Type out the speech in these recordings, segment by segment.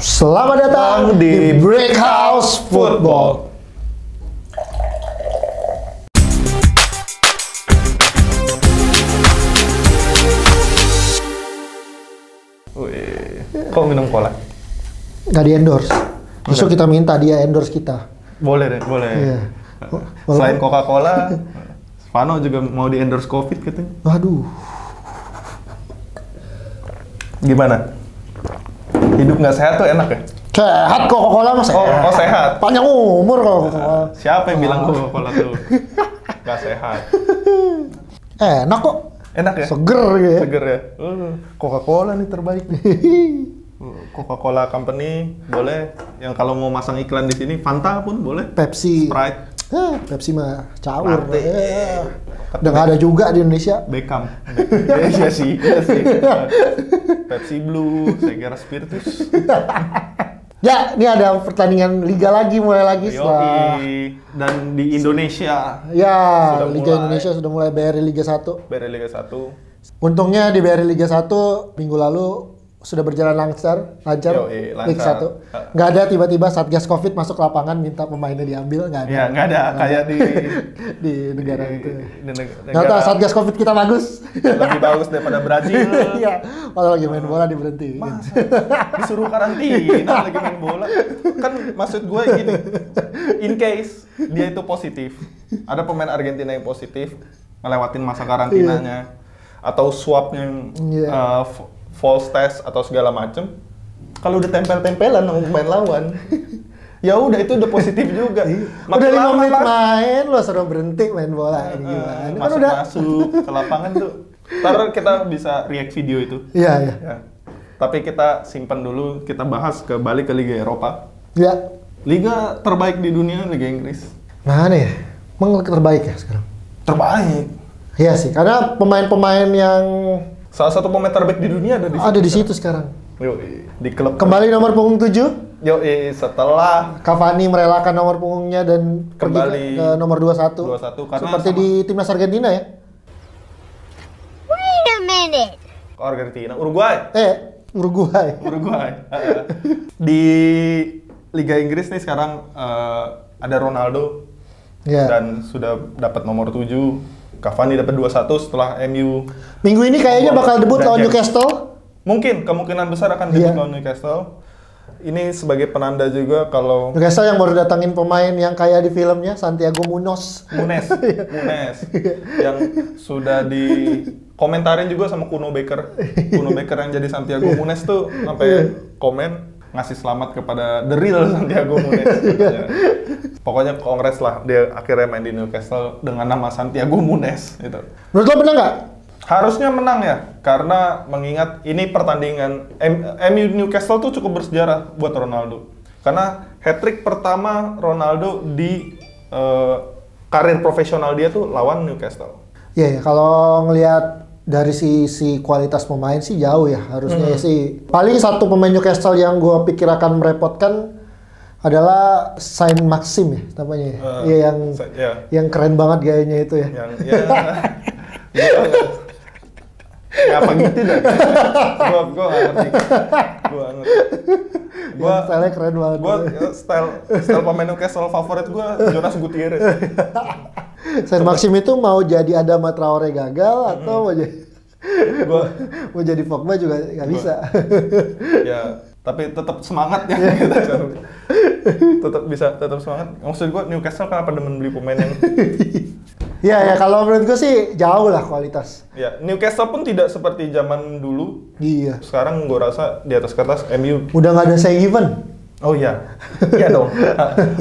Selamat datang di Brick House Football. Wih, kok minum cola? Gak di endorse. Justru kita minta dia endorse kita. Boleh deh, boleh. Iya. Selain Coca-Cola, Vano juga mau di endorse COVID katanya. Waduh. Gimana? Hidup nggak sehat tuh enak ya? Sehat Coca-Cola mas. Oh sehat. Panjang umur kalau Coca-Cola. Siapa yang bilang Coca-Cola tuh nggak sehat? Enak kok. Enak ya? Seger gitu ya. Seger ya? Coca-Cola nih terbaik. Coca-Cola Company boleh. Yang kalau mau masang iklan di sini, Fanta pun boleh. Pepsi. Sprite. Pepsi mah caur. Latte. Udah nggak ada juga di Indonesia. Beckham. Iya sih. Pepsi Blue, saya kira Spiritus. Ya, ini ada pertandingan Liga lagi, mulai lagi setelah. Dan di Indonesia. Ya, sudah Liga mulai. Indonesia sudah mulai BRI Liga 1. BRI Liga 1. Untungnya di BRI Liga 1 minggu lalu sudah berjalan lancar Yoi, Liga lancar. 1. Nggak ada tiba-tiba Satgas Covid masuk lapangan minta pemainnya diambil, nggak ada. Ya, nggak ada. Kayak di negara itu. Di Nggak tahu Satgas Covid kita bagus. lebih bagus daripada Brazil. Iya, kalau lagi main bola diberhentiin. Masa? Disuruh karantina lagi main bola. Kan maksud gue gini, in case dia itu positif, ada pemain Argentina yang positif, ngelewatin masa karantinanya, atau swabnya yang false test atau segala macem, kalau udah tempel-tempelan sama pemain lawan, ya udah itu udah positif juga. Udah 5 menit main, lo suruh berhenti main bola. Gimana? Kan udah masuk ke lapangan tuh. Ntar kita bisa react video itu. Iya, iya. Ya. Tapi kita simpan dulu, kita bahas balik ke Liga Eropa. Ya. Liga terbaik di dunia, Liga Inggris. Mana ya? Emang terbaik ya sekarang? Terbaik. Iya sih, karena pemain-pemain yang Salah satu pemain terbaik di dunia ada di situ sekarang. Yoi, di klub. Kembali nomor punggung 7. Yoi, setelah Cavani merelakan nomor punggungnya dan Kembali pergi ke nomor 21. 21 karena seperti di timnas Argentina ya. Wait a minute. Argentina, Uruguay. Uruguay. Di Liga Inggris nih sekarang ada Ronaldo Ya. dan sudah dapat nomor 7. Cavani dapat 21 setelah MU. Minggu ini kayaknya bakal debut lawan Newcastle. Mungkin kemungkinan besar akan debut lawan Newcastle. Ini sebagai penanda juga kalau Newcastle yang baru datangin pemain yang kayak di filmnya Santiago Munoz. Munes yang sudah dikomentarin juga sama Kuno Becker yang jadi Santiago Munes tuh sampai komen ngasih selamat kepada the real Santiago Munes. Pokoknya kongres lah dia akhirnya main di Newcastle dengan nama Santiago Munes gitu. Menurut lo benar nggak? Harusnya menang ya, karena mengingat ini pertandingan MU Newcastle tuh cukup bersejarah buat Ronaldo. Karena hat-trick pertama Ronaldo di karir profesional dia tuh lawan Newcastle. Iya, kalau ngelihat dari sisi kualitas pemain sih jauh ya harusnya sih. Paling satu pemain Newcastle yang gue pikir akan merepotkan adalah Saint Maxim ya namanya. Iya yang keren banget gayanya itu ya. Ya apa gitu dah. Gua nggak ngerti. Style-nya keren banget. Style pemain Newcastle favorit gua Jonas Gutierrez. Saint Maxim itu mau jadi Adama Traore gagal atau mau jadi Pogba juga nggak bisa. Ya, tapi tetap semangat ya. Tetap semangat. Maksud gua Newcastle kenapa demen beli pemain yang Ya kalau menurut gue sih jauh lah kualitas. Ya, Newcastle pun tidak seperti zaman dulu. Iya. Sekarang gue rasa di atas kertas MU. Udah nggak ada say even. Oh iya. Iya dong.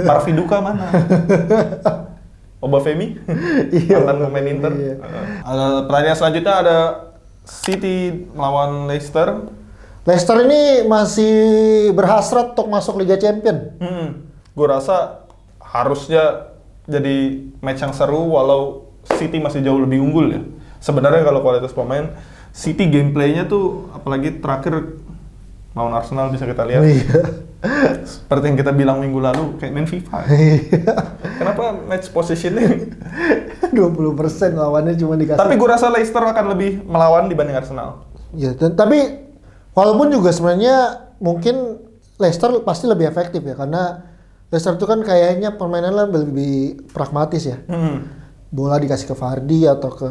Parviduka mana? Obafemi? Mantan pemain Inter. Iya. Pertandingan selanjutnya ada City melawan Leicester. Leicester ini masih berhasrat untuk masuk Liga Champion. Gue rasa harusnya jadi match yang seru walau City masih jauh lebih unggul ya. Sebenarnya kalau kualitas pemain, City gameplaynya tuh apalagi terakhir lawan Arsenal bisa kita lihat. Seperti yang kita bilang minggu lalu kayak main FIFA. Kenapa match positionnya 20% lawannya cuma dikasih. Tapi gue rasa Leicester akan lebih melawan dibanding Arsenal. Ya, tapi walaupun juga sebenarnya mungkin Leicester pasti lebih efektif ya, karena Leicester itu kan kayaknya permainannya lebih pragmatis ya. Bola dikasih ke Vardy atau ke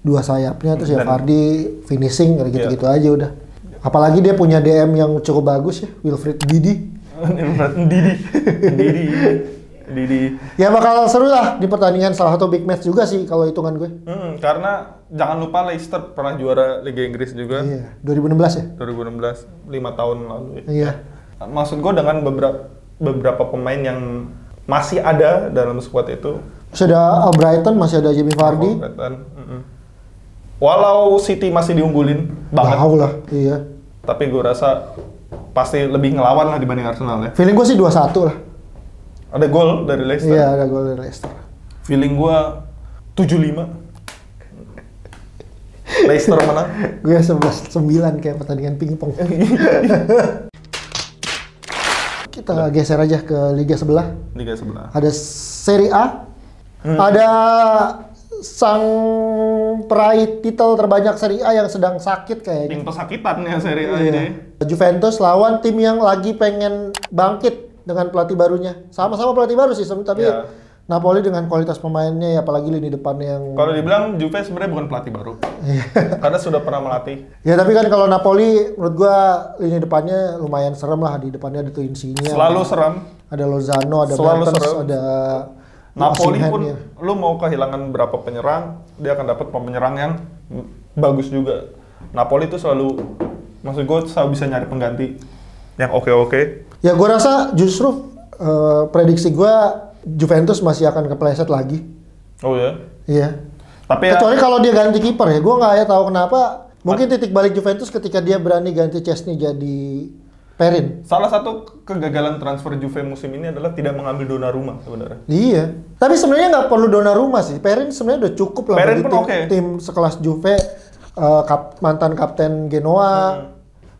dua sayapnya, terus ya Vardy finishing kayak gitu-gitu aja udah. Apalagi dia punya DM yang cukup bagus ya, Wilfried Ndidi. Didi. Ya bakal seru lah di pertandingan, salah satu big match juga sih kalau hitungan gue. Karena jangan lupa Leicester pernah juara Liga Inggris juga. Iya, 2016 ya? 2016, 5 tahun lalu ya. Iya. Maksud gue dengan beberapa pemain yang masih ada dalam squad itu. Terus ada Brighton, masih ada Jamie Vardy. Walau City masih diunggulin banget. Tahu lah, iya. Tapi gue rasa pasti lebih ngelawan lah dibanding Arsenal ya. Feeling gue sih 2-1 lah. Ada gol dari Leicester. Iya, ada gol dari Leicester. Feeling gue 7-5. Leicester menang. Gue 11-9 kayak pertandingan pingpong. Kita geser aja ke liga sebelah. Liga sebelah. Ada Serie A. Ada sang peraih titel terbanyak Serie A yang sedang sakit kayaknya. Tim pesakitan ya Serie A ini. Juventus lawan tim yang lagi pengen bangkit dengan pelatih barunya. Sama-sama pelatih baru sih, tapi Napoli dengan kualitas pemainnya, ya apalagi lini depannya yang... Kalau dibilang Juve sebenarnya bukan pelatih baru. Karena sudah pernah melatih. Ya tapi kan kalau Napoli menurut gua lini depannya lumayan serem lah. Di depannya ada tuh Insigne. Selalu serem. Ada Lozano, ada Selalu Mertens, serem. ada... Napoli Osimhen, pun ya. lu mau kehilangan berapa penyerang, dia akan dapat penyerang yang bagus juga. Napoli itu selalu, maksud gue selalu bisa nyari pengganti yang oke-oke. Ya gue rasa justru prediksi gue Juventus masih akan kepleset lagi. Oh ya? Iya. Tapi kecuali kalau dia ganti kiper ya, gue nggak ya tahu kenapa. Mungkin titik balik Juventus ketika dia berani ganti Chesney jadi Perin. Salah satu kegagalan transfer Juve musim ini adalah tidak mengambil Donnarumma sebenarnya. Iya. Tapi sebenarnya nggak perlu Donnarumma sih. Perin sebenarnya udah cukup lah Perin bagi pun tim sekelas Juve, mantan kapten Genoa,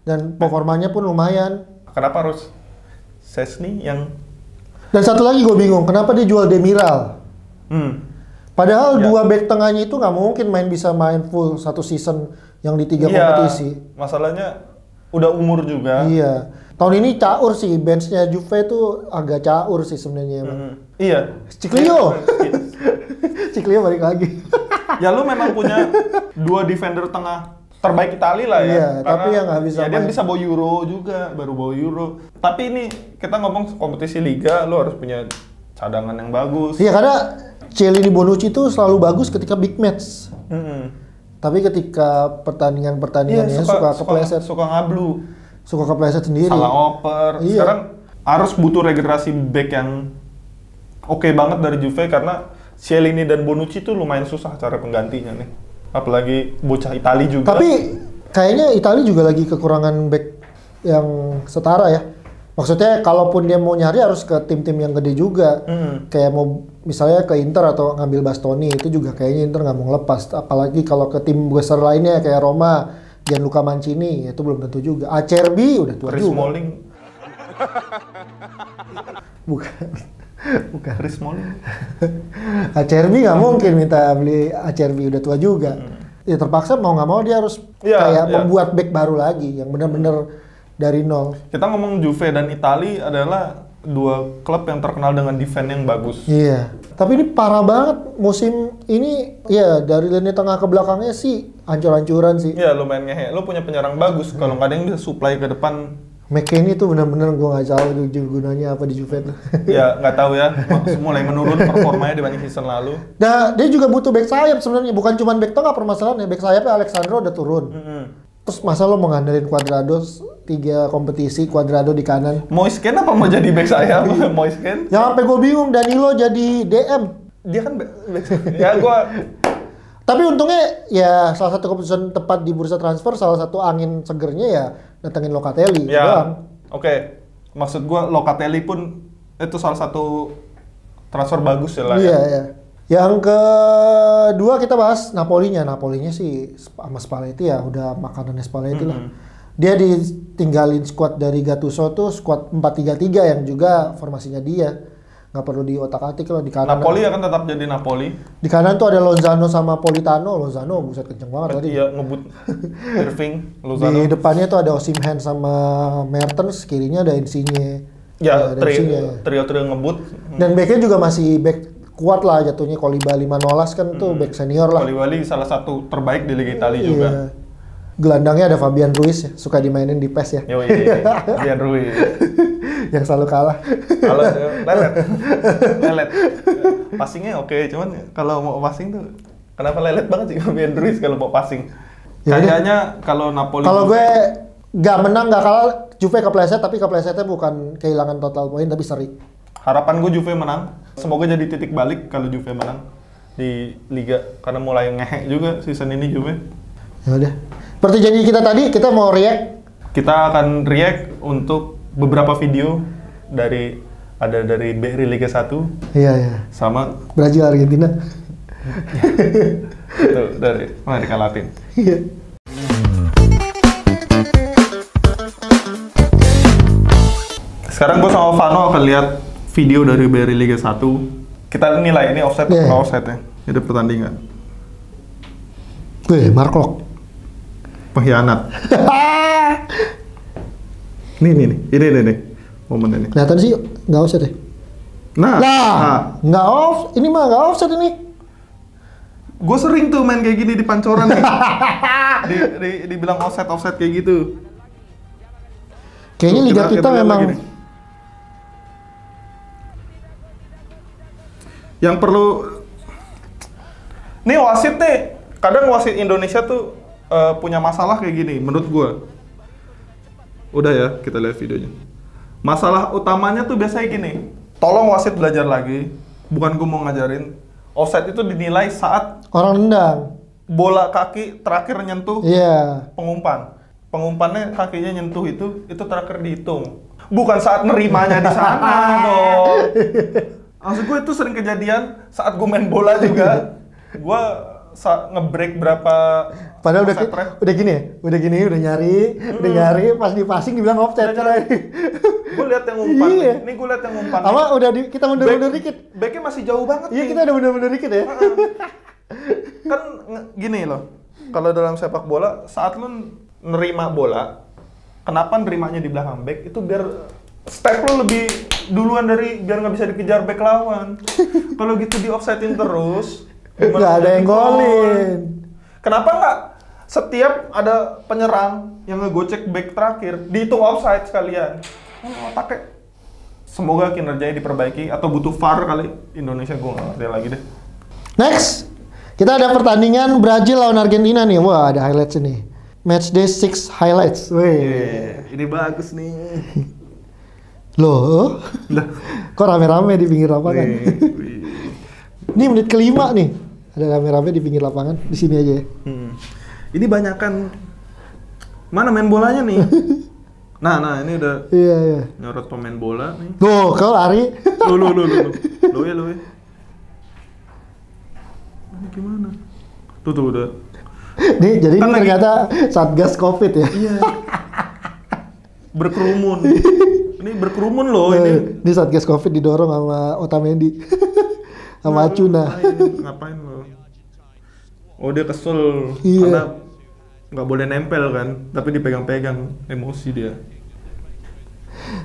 dan performanya pun lumayan. Kenapa harus Szczesny yang... Dan satu lagi gue bingung, kenapa dia jual Demiral? Padahal dua back tengahnya itu nggak mungkin bisa main full satu season yang di 3 kompetisi. Masalahnya udah umur juga. Iya. Tahun ini caur sih, benchnya Juve itu agak caur sih sebenarnya. Iya. Ciklio. Ciklio balik lagi. Ya lu memang punya 2 defender tengah terbaik Italia lah ya. Iya, tapi yang nggak bisa dia bisa bawa Euro juga, baru bawa Euro. Tapi ini kita ngomong kompetisi liga, lu harus punya cadangan yang bagus. Iya, karena Chiellini Bonucci itu selalu bagus ketika big match. Tapi ketika pertandingannya suka kepleset. Suka ngablu. Suka kepleset sendiri. Salah oper. Iya. Sekarang harus butuh regenerasi back yang oke banget dari Juve karena Chiellini dan Bonucci itu lumayan susah cara penggantinya nih. Apalagi bocah Itali juga. Tapi kayaknya Itali juga lagi kekurangan back yang setara ya. Maksudnya kalaupun dia mau nyari harus ke tim-tim yang gede juga. Kayak mau misalnya ke Inter atau ngambil Bastoni, itu juga kayaknya Inter nggak mau ngelepas. Apalagi kalau ke tim besar lainnya kayak Roma, Gianluca Mancini, itu belum tentu juga. Acerbi udah tua Chris juga. Smalling. Bukan. Chris Smalling. Acerbi nggak mungkin minta beli Acerbi, udah tua juga. Ya terpaksa mau nggak mau dia harus membuat back baru lagi yang benar-benar dari nol. Kita ngomong Juve dan Itali adalah 2 klub yang terkenal dengan defense yang bagus. Iya. Tapi ini parah banget musim ini. Ya dari lini tengah ke belakangnya sih hancur-hancuran sih. Iya, lumayan ngehe. Lu punya penyerang bagus. Kalau nggak ada yang bisa supply ke depan. McKennie tuh benar-benar gue nggak tahu gunanya apa di Juve tuh. Ya nggak tahu ya. Mulai menurun performanya dibanding season lalu. Nah dia juga butuh back sayap sebenarnya. Bukan cuma back tengah permasalahannya. Back sayapnya Alexandro udah turun. Terus masa lo mau ngandelin Cuadrado 3 kompetisi, Cuadrado di kanan. Moisken apa mau jadi back sayap? Moisken? Yang sampai gue bingung Danilo jadi DM. Dia kan back ya gue. Tapi untungnya ya salah satu keputusan tepat di bursa transfer, salah satu angin segernya ya datengin Locatelli. Ya. Oke. Maksud gue Locatelli pun itu salah satu transfer bagus ya lah. Iya, ya. Yang kedua kita bahas Napolinya. Napolinya sih sama Spalletti ya udah makanannya Spalletti lah. Dia ditinggalin squad dari Gattuso tuh squad 4-3-3 yang juga formasinya dia. nggak perlu di otak-atik lah di kanan. Napoli akan tetap jadi Napoli. Di kanan tuh ada Lozano sama Politano. Lozano buset kenceng banget tadi. Iya, ngebut Irving, Di Lozano. depannya tuh ada Osimhen sama Mertens, kirinya ada Insigne. Ya, Ada Insigne. trio ngebut. Dan backnya juga masih back kuat lah jatuhnya. Koulibaly Manolas kan tuh back senior lah. Koulibaly salah satu terbaik di Liga Italia juga. Iya. Gelandangnya ada Fabian Ruiz ya, suka dimainin di PES ya. Yoi, Fabian Ruiz. Yang selalu kalah. Kalau lelet. Passingnya oke, cuman kalau mau passing tuh kenapa lelet banget sih Fabian Ruiz kalau mau passing? Ya Kayaknya kalau Napoli. Kalau gue nggak menang nggak kalah, Juve kepleset, tapi keplesetnya bukan kehilangan total poin tapi seri. Harapan gue Juve menang. Semoga jadi titik balik kalau Juve menang di Liga karena mulai ngehe juga season ini Juve. Ya udah. Seperti janji kita tadi, kita mau react. Kita akan react untuk beberapa video dari BRI Liga 1 Iya. sama Brazil Argentina. itu dari Amerika Latin. Iya. Sekarang gue sama Vano akan lihat video dari BRI Liga 1. Kita nilai ini offset atau offset ya. Itu pertandingan. Wih, Mark Locke. Pengkhianat. Ini momen ini. Kelihatan sih nggak offset ya? Nah. Nggak off. Ini mah nggak offset ini. Gue sering tuh main kayak gini di pancoran nih. Dibilang offset kayak gitu. Kayaknya Tuh, liga kita memang lagi nih. Yang perlu nih wasit nih, kadang wasit Indonesia tuh punya masalah kayak gini menurut gue. Udah ya, kita lihat videonya. Masalah utamanya tuh biasanya gini. Tolong wasit belajar lagi. Bukan gue mau ngajarin. Offside itu dinilai saat orang nendang. bola kaki terakhir nyentuh Iya. pengumpan. Pengumpannya kakinya nyentuh itu terakhir dihitung. Bukan saat nerimanya di sana dong. Maksud gue itu sering kejadian saat gue main bola juga. Gue nge-break berapa. Padahal udah gini, udah nyari, pas di passing dibilang offset. Gue lihat yang umpan. Iya. Nih gue lihat yang umpan. Apa kita mundur dikit. Backnya masih jauh banget. Iya, nih. kita udah mundur dikit ya. Kan gini loh. Kalau dalam sepak bola, saat lu nerima bola, kenapa nerimanya di belakang back itu biar step lo lebih duluan biar nggak bisa dikejar back lawan. Kalau gitu di offside-in terus, Nggak ada yang golin. Kenapa nggak setiap ada penyerang yang ngegocek back terakhir dihitung offside sekalian? Otaknya. Semoga kinerjanya diperbaiki atau butuh VAR kali Indonesia, gue nggak ngerti lagi deh. Next, kita ada pertandingan Brazil lawan Argentina nih. Wah, ada highlights nih. Matchday 6 highlights. Wih. Ini bagus nih. Loh, kok rame-rame di pinggir lapangan? Ini menit kelima nih. Ada rame-rame di pinggir lapangan. Di sini aja ya. Ini banyakan mana main bolanya nih? Nah ini udah Iya. nyorot pemain bola nih. Tuh, kau lari. Lu ya. Ini gimana? Tuh udah. Nih, jadi Kan ini ternyata Satgas Covid ya. Iya. Berkerumun. Ini berkerumun loh ini. Ini Satgas Covid didorong sama Otamendi. Sama Acuna. Ngapain lo? Oh dia kesel Iya. karena nggak boleh nempel kan, tapi dipegang-pegang, emosi dia.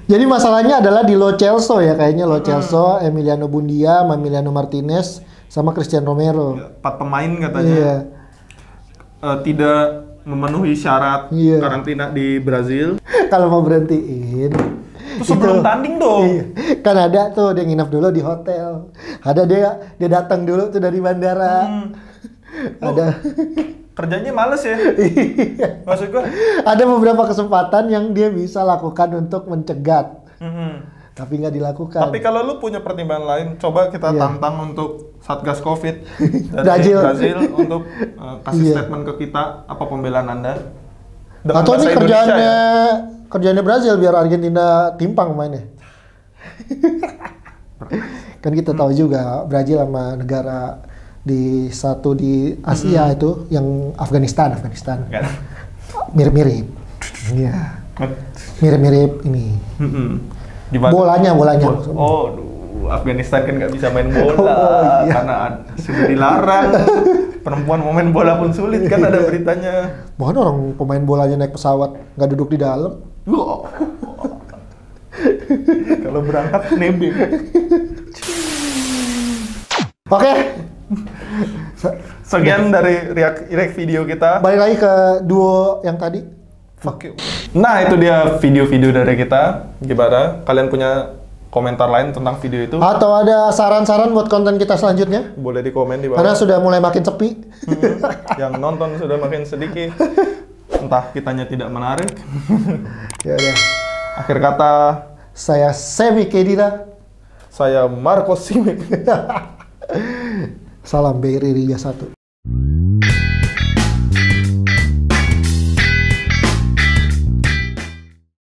Jadi masalahnya adalah di Lo Celso ya, kayaknya Lo Celso, Emiliano Buendia, Emiliano Martinez, sama Christian Romero. 4 pemain katanya. Iya. Tidak memenuhi syarat Iya. karantina di Brazil. Kalau mau berhentiin. Terus sebelum tanding dong. Iya. Kan ada tuh dia nginep dulu di hotel. Ada dia datang dulu tuh dari bandara. Ada Kerjanya males ya. Iya. Maksud gua. Ada beberapa kesempatan yang dia bisa lakukan untuk mencegat. Tapi nggak dilakukan. Tapi kalau lu punya pertimbangan lain, coba kita Iya. tantang untuk Satgas Covid Brazil. dari Brazil untuk kasih Iya. statement ke kita apa pembelaan Anda. Atau ini bahasa Indonesia ya. kerjaannya Brazil biar Argentina timpang mainnya. Kan kita tahu juga Brazil sama negara di Asia itu yang Afghanistan. Kan? Mirip-mirip. Iya. Mirip-mirip ini. Gimana? Bolanya. Oh, aduh, Afghanistan kan nggak bisa main bola Oh, iya. karena sudah dilarang. Perempuan mau main bola pun sulit kan ada beritanya. Mana orang pemain bolanya naik pesawat nggak duduk di dalam? Wah. Kalau berangkat nebeng. Oke, Sekian dari react video kita. balik lagi ke duo yang tadi. Fuck you. Nah, itu dia video-video dari kita. Gimana? Kalian punya komentar lain tentang video itu? Atau ada saran-saran buat konten kita selanjutnya? Boleh di komen di bawah. Karena sudah mulai makin sepi. Yang nonton sudah makin sedikit. Entah kitanya tidak menarik. Ya udah. Akhir kata, Saya Semi Kedira. saya Marco Simic. Salam BRI Liga 1.